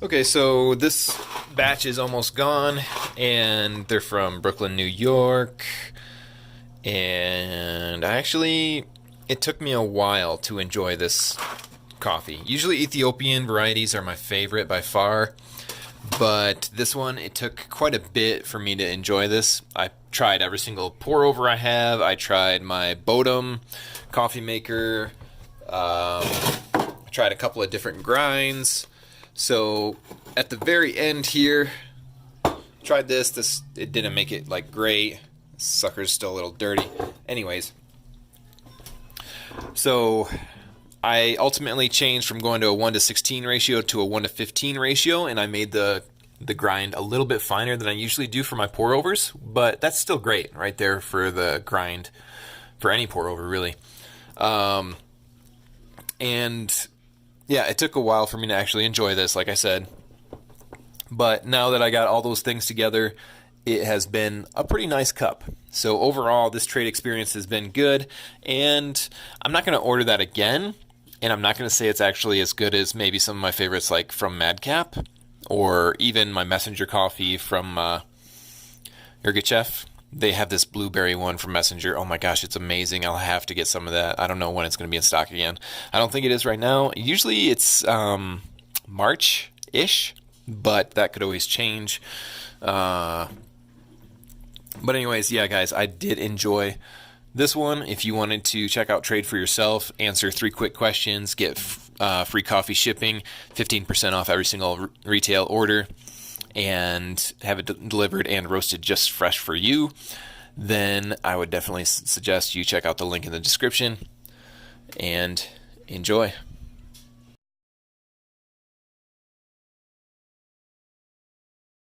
Okay, so this batch is almost gone, and they're from Brooklyn, New York. And it took me a while to enjoy this coffee. Usually Ethiopian varieties are my favorite by far, but this one, it took quite a bit for me to enjoy this. I tried every single pour over I have. I tried my Bodum coffee maker. I tried a couple of different grinds. So at the very end here, tried this. It didn't make it like great. This sucker's still a little dirty. Anyways, so I ultimately changed from going to a 1:16 ratio to a 1:15 ratio, and I made the grind a little bit finer than I usually do for my pour overs, but that's still great right there for the grind for any pour over, really. And yeah, it took a while for me to actually enjoy this, like I said. But now that I got all those things together, it has been a pretty nice cup. So overall, this trade experience has been good, and I'm not going to order that again, and I'm not going to say it's actually as good as maybe some of my favorites like from Madcap, or even my Messenger coffee from Yirgacheffe. They have this blueberry one from Messenger. Oh my gosh, it's amazing. I'll have to get some of that. I don't know when it's going to be in stock again. I don't think it is right now. Usually it's March-ish, but that could always change. But anyways, yeah, guys, I did enjoy this one. If you wanted to check out Trade for yourself, answer 3 quick questions, get free coffee shipping, 15% off every single retail order, and have it delivered and roasted just fresh for you, then I would definitely suggest you check out the link in the description and enjoy.